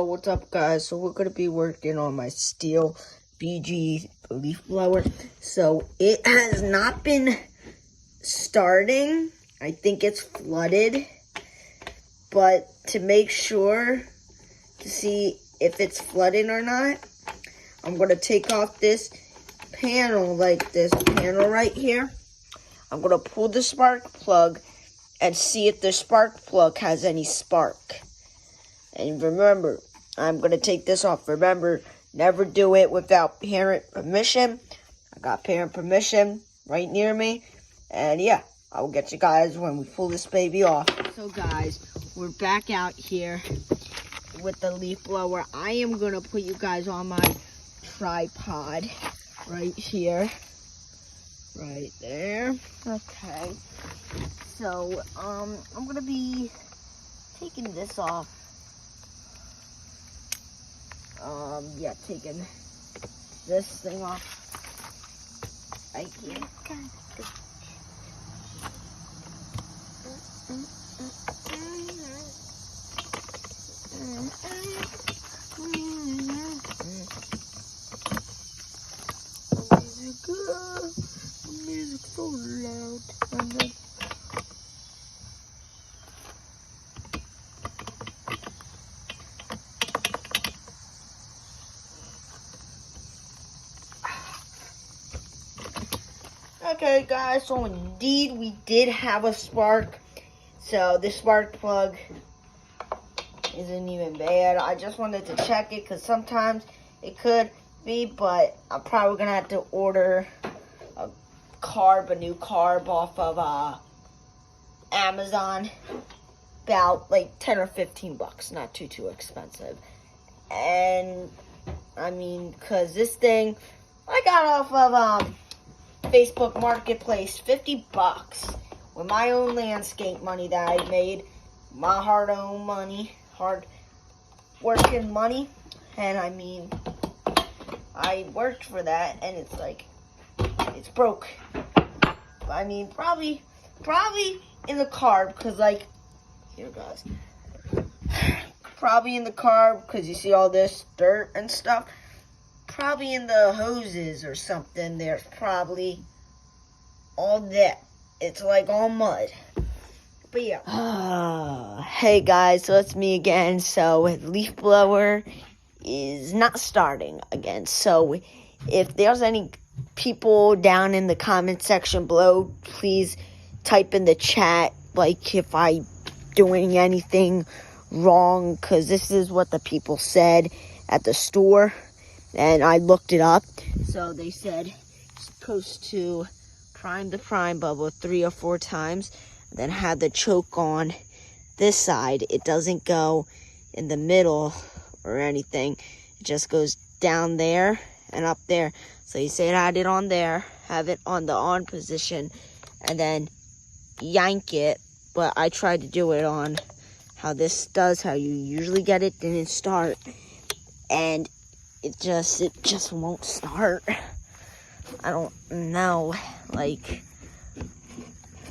What's up, guys? So we're gonna be working on my steel BG leaf blower. So it has not been starting. I think it's flooded, but to make sure to see if it's flooding or not, I'm gonna take off this panel, like this panel right here. I'm gonna pull the spark plug and see if the spark plug has any spark. And remember, I'm going to take this off. Remember, never do it without parent permission. I got parent permission right near me. And yeah, I'll get you guys when we pull this baby off. So guys, we're back out here with the leaf blower. I am going to put you guys on my tripod right here. Right there. Okay. So, I'm going to be taking this off. Yeah, taking this thing off right here. Music so loud. Okay, guys, so indeed we did have a spark. So this spark plug isn't even bad. I just wanted to check it because sometimes it could be, but I'm probably gonna have to order a new carb off of Amazon. About like 10 or 15 bucks, not too expensive. And I mean, cause this thing I got off of Facebook Marketplace, 50 bucks with my own landscape money that I made, my hard-earned money, hard-working money, and I mean, I worked for that, and it's like, it's broke. But I mean, probably in the carb, because like, here guys, probably in the carb, because you see all this dirt and stuff. Probably in the hoses or something. There's probably all that. It's like all mud. But yeah. Hey guys, so it's me again. So leaf blower is not starting again. So if there's any people down in the comment section below, please type in the chat like if I'm doing anything wrong, because this is what the people said at the store. And I looked it up. So they said you're supposed to prime the prime bubble 3 or 4 times. Then have the choke on this side. It doesn't go in the middle or anything. It just goes down there and up there. So you say add it on there. Have it on the on position. And then yank it. But I tried to do it on how this does. How you usually get it. Didn't start. And it just won't start. I don't know, like,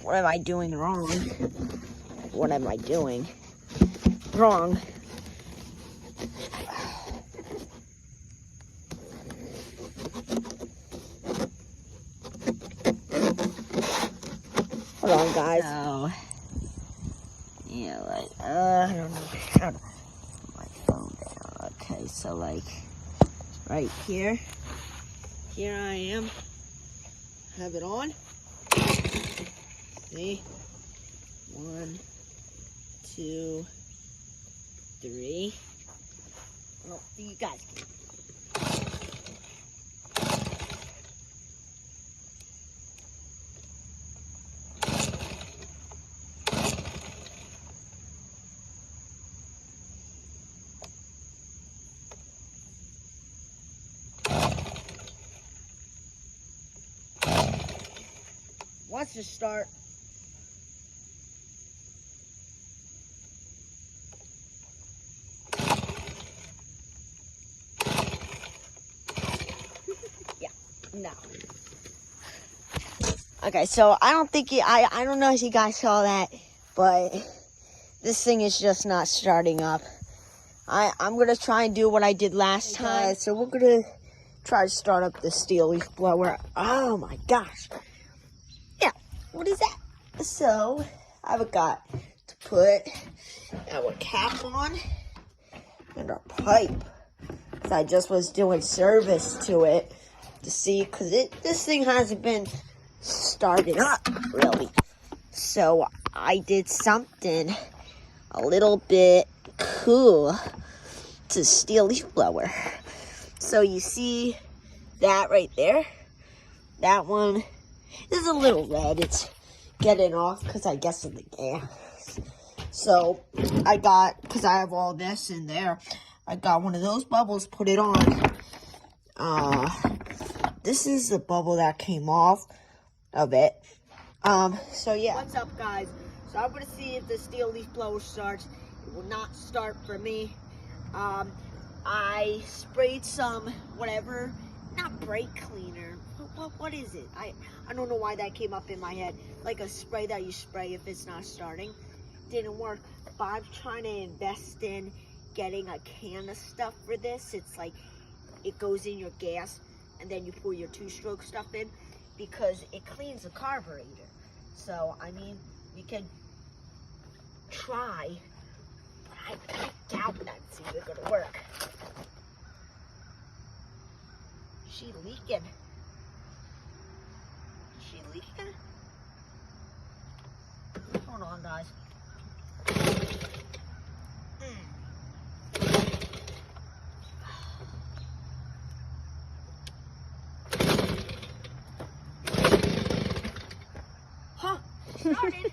what am I doing wrong? What am I doing wrong? Hold on, guys. So, yeah, like, I don't know how to put my phone down. Okay, so like, right here I am, have it on, see, 1, 2, 3, oh, you guys, wants to start. Yeah, no. Okay, so I don't think I don't know if you guys saw that, but this thing is just not starting up. I'm gonna try and do what I did last time. So we're gonna try to start up the steel leaf blower. Oh my gosh. Yeah, what is that? So I've got to put our cap on and our pipe. So I just was doing service to it to see, because this thing hasn't been started up really. So I did something a little bit cool to steel leaf blower. So you see that right there? That one is a little red. It's getting off because I guess of the gas. So I got, because I have all this in there, I got one of those bubbles, put it on. This is the bubble that came off of it. So yeah. What's up, guys? So I'm gonna see if the steel leaf blower starts. It will not start for me. I sprayed some whatever, not brake cleaner. What is it? I don't know why that came up in my head. Like a spray that you spray if it's not starting. Didn't work. But I'm trying to invest in getting a can of stuff for this. It's like it goes in your gas and then you pour your 2-stroke stuff in because it cleans the carburetor. So I mean, we can try, but I doubt that's either gonna work. She leaking. Is she leaking? Hold on, guys. Huh, started.